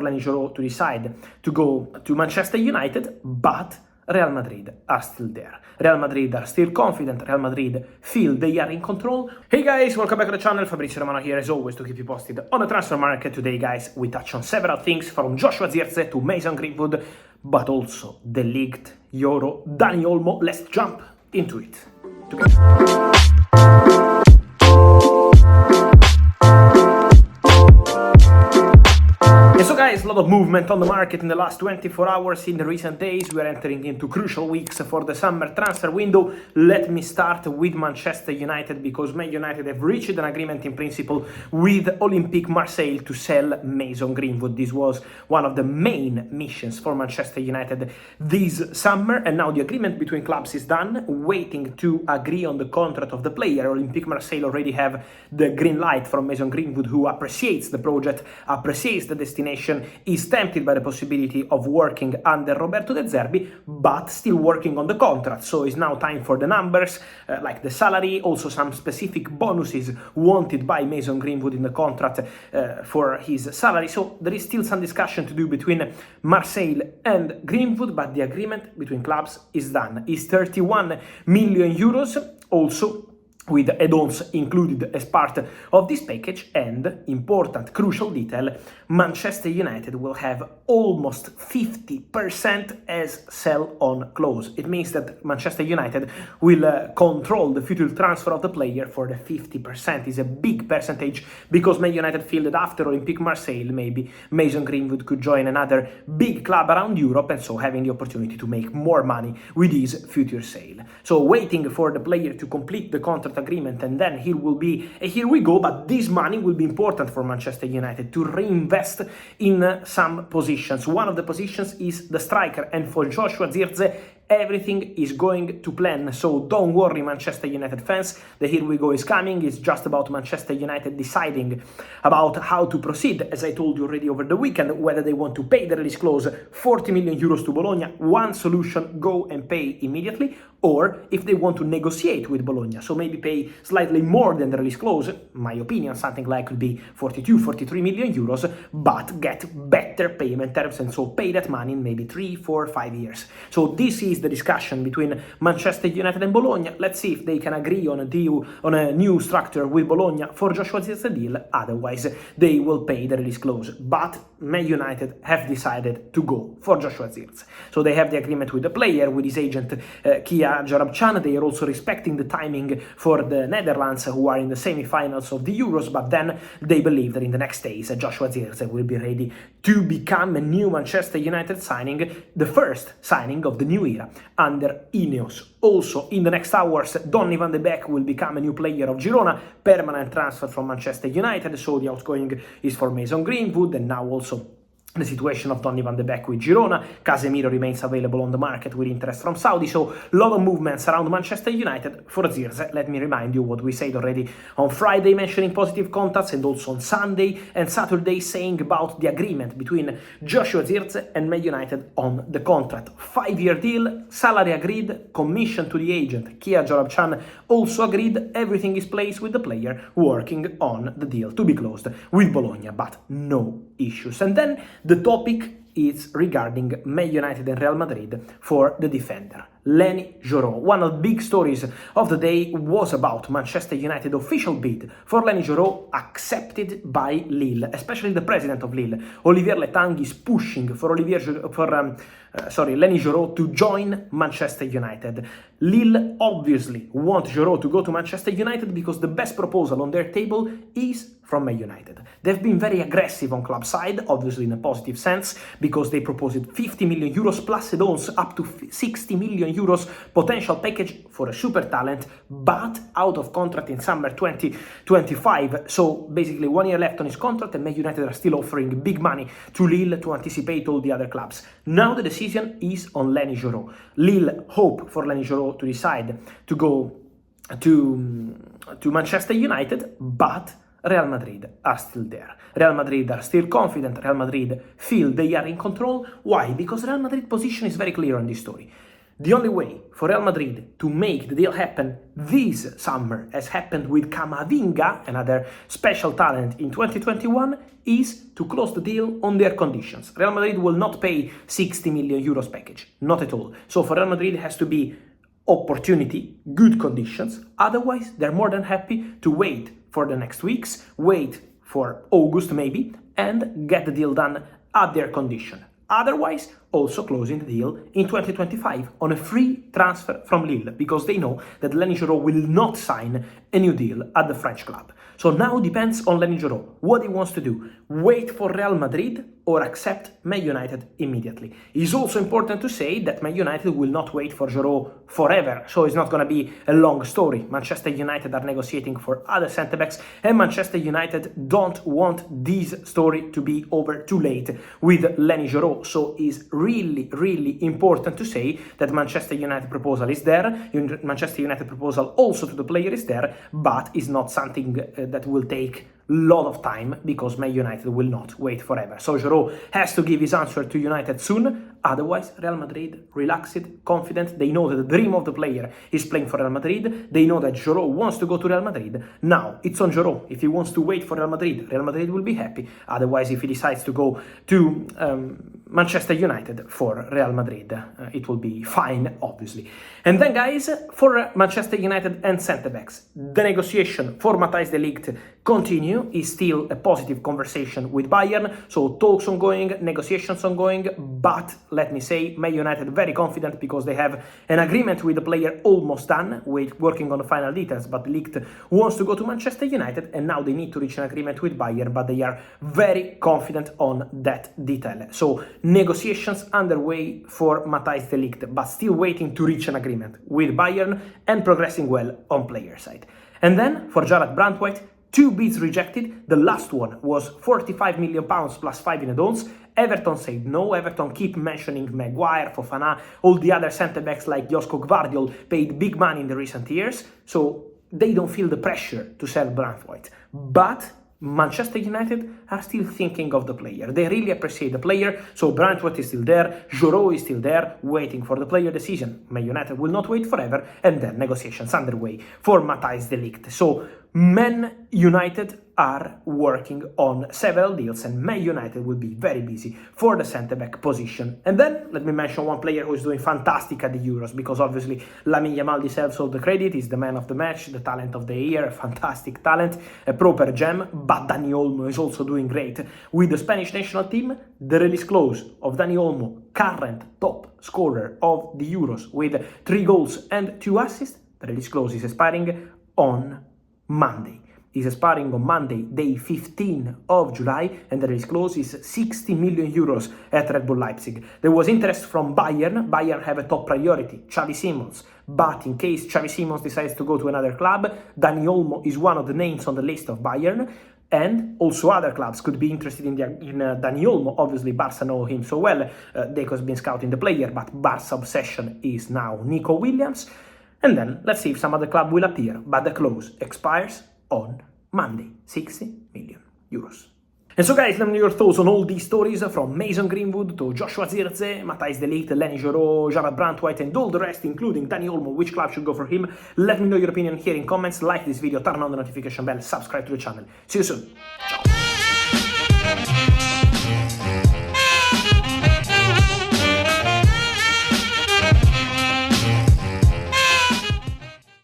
Lenny Yoro to decide to go to Manchester United, but Real Madrid are still there. Real Madrid are still confident. Real Madrid feel they are in control. Hey guys, welcome back to the channel. Fabrizio Romano here as always to keep you posted on the transfer market. Today guys, we touch on several things from Joshua Zirkzee to Mason Greenwood, but also the Ligt, Yoro, Dani Olmo. Let's jump into it together. So guys, a lot of movement on the market in the last 24 hours. In the recent days, we are entering into crucial weeks for the summer transfer window. Let me start with Manchester United, because Man United have reached an agreement in principle with Olympique Marseille to sell Mason Greenwood. This was one of the main missions for Manchester United this summer, and now the agreement between clubs is done, waiting to agree on the contract of the player. Olympique Marseille already have the green light from Mason Greenwood, who appreciates the project, appreciates the destination, is tempted by the possibility of working under Roberto De Zerbi, but still working on the contract. So it's now time for the numbers, like the salary, also some specific bonuses wanted by Mason Greenwood in the contract for his salary. So there is still some discussion to do between Marseille and Greenwood, but the agreement between clubs is done. It's 31 million euros, also with add-ons included as part of this package. And important, crucial detail, Manchester United will have almost 50% as sell-on clause. It means that Manchester United will control the future transfer of the player for the 50%. Is a big percentage, because Man United feel that after Olympique Marseille, maybe Mason Greenwood could join another big club around Europe, and so having the opportunity to make more money with his future sale. So waiting for the player to complete the contract agreement, and then he will be here we go. But this money will be important for Manchester United to reinvest in some positions. One of the positions is the striker, and for Joshua Zirkzee everything is going to plan. So don't worry, Manchester United fans, the here we go is coming. It's just about Manchester United deciding about how to proceed, as I told you already over the weekend, whether they want to pay the release clause 40 million euros to Bologna, one solution, go and pay immediately, or if they want to negotiate with Bologna, so maybe pay slightly more than the release clause, my opinion, something like could be 42, 43 million euros, but get better payment terms, and so pay that money in maybe 3, 4, 5 years. So this is the discussion between Manchester United and Bologna. Let's see if they can agree on a deal, on a new structure with Bologna for Joshua Zirkzee deal. Otherwise, they will pay the release clause. But Man United have decided to go for Joshua Zirkzee. So they have the agreement with the player, with his agent Kia Jarabchan. They are also respecting the timing for the Netherlands, who are in the semi-finals of the Euros, but then they believe that in the next days Joshua Zirkzee will be ready to become a new Manchester United signing, the first signing of the new era under Ineos. Also in the next hours, Donny van de Beek will become a new player of Girona, permanent transfer from Manchester United. So the outgoing is for Mason Greenwood, and now also the situation of Donny van de Beek with Girona. Casemiro remains available on the market with interest from Saudi. So a lot of movements around Manchester United. For Zirkzee, let me remind you what we said already on Friday, mentioning positive contacts, and also on Sunday and Saturday saying about the agreement between Joshua Zirkzee and Man United on the contract. 5-year deal, salary agreed, commission to the agent Kia Jarabchan also agreed. Everything is placed with the player working on the deal to be closed with Bologna, but no issues. And then the topic is regarding Man United and Real Madrid for the defender, Lenny Yoro. One of the big stories of the day was about Manchester United official bid for Lenny Yoro accepted by Lille, especially the president of Lille, Olivier Letang, is pushing for Lenny Yoro to join Manchester United. Lille obviously want Yoro to go to Manchester United because the best proposal on their table is from Man United. They've been very aggressive on club side, obviously in a positive sense, because they proposed 50 million euros plus add-ons up to 60 million euros potential package for a super talent, but out of contract in summer 2025. So basically 1 year left on his contract, and Man United are still offering big money to Lille to anticipate all the other clubs. Now the decision is on Lenny Yoro. Lille hope for Lenny Yoro to decide to go to Manchester United, but Real Madrid are still there. Real Madrid are still confident. Real Madrid feel they are in control. Why? Because Real Madrid position is very clear on this story. The only way for Real Madrid to make the deal happen this summer, as happened with Camavinga, another special talent in 2021, is to close the deal on their conditions. Real Madrid will not pay 60 million euros package, not at all. So for Real Madrid it has to be opportunity, good conditions, otherwise they're more than happy to wait for the next weeks, wait for August maybe, and get the deal done at their condition. Otherwise, also closing the deal in 2025 on a free transfer from Lille, because they know that Lenny Yoro will not sign a new deal at the French club. So now depends on Lenny Yoro what he wants to do. Wait for Real Madrid or accept Man United immediately. It's also important to say that Man United will not wait for Yoro forever, so it's not going to be a long story. Manchester United are negotiating for other centre-backs, and Manchester United don't want this story to be over too late with Lenny Yoro. So it's really important to say that Manchester United proposal is there. Manchester United proposal also to the player is there, but it's not something that will take lot of time, because Man United will not wait forever. So Yoro has to give his answer to United soon, otherwise Real Madrid relaxed, confident. They know that the dream of the player is playing for Real Madrid. They know that Yoro wants to go to Real Madrid. Now it's on Yoro. If he wants to wait for Real Madrid will be happy. Otherwise, if he decides to go to Manchester United for Real Madrid, it will be fine, obviously. And then, guys, for Manchester United and centre-backs, the negotiation for Matthijs de Ligt continue. Is still a positive conversation with Bayern, so talks ongoing, negotiations ongoing, but let me say, Man United very confident because they have an agreement with the player almost done, with working on the final details, but Ligt wants to go to Manchester United, and now they need to reach an agreement with Bayern, but they are very confident on that detail. So negotiations underway for Matthijs de Ligt, but still waiting to reach an agreement with Bayern and progressing well on player side. And then for Jarrad Branthwaite, 2 bids rejected. The last one was £45 million plus 5 in add-ons. Everton said no. Everton keep mentioning Maguire, Fofana, all the other centre-backs like Josko Gvardiol paid big money in the recent years, so they don't feel the pressure to sell Branthwaite. But Manchester United are still thinking of the player. They really appreciate the player, so Branthwaite is still there, Yoro is still there, waiting for the player decision. Man United will not wait forever, and then negotiations underway for Matthijs de Ligt. So Man United are working on several deals, and Man United will be very busy for the centre-back position. And then let me mention one player who is doing fantastic at the Euros, because obviously Lamine Yamal deserves all the credit. He's the man of the match, the talent of the year, a fantastic talent, a proper gem. But Dani Olmo is also doing great with the Spanish national team. The release clause of Dani Olmo, current top scorer of the Euros with 3 goals and 2 assists, the release clause is expiring on Monday. Is expiring on Monday, day 15 of July, and the release clause is 60 million euros at Red Bull Leipzig. There was interest from Bayern. Bayern have a top priority, Xavi Simons. But in case Xavi Simons decides to go to another club, Dani Olmo is one of the names on the list of Bayern. And also other clubs could be interested in Dani Olmo. Obviously, Barca know him so well. Deco's been scouting the player, but Barca's obsession is now Nico Williams. And then let's see if some other club will appear. But the clause expires on Monday, 60 million euros. And so, guys, let me know your thoughts on all these stories, from Mason Greenwood to Joshua Zirkzee, Matthijs de Ligt, Lenny Yoro, Jarrad Branthwaite, and all the rest, including Dani Olmo. Which club should go for him? Let me know your opinion here in comments. Like this video, turn on the notification bell, subscribe to the channel. See you soon. Ciao.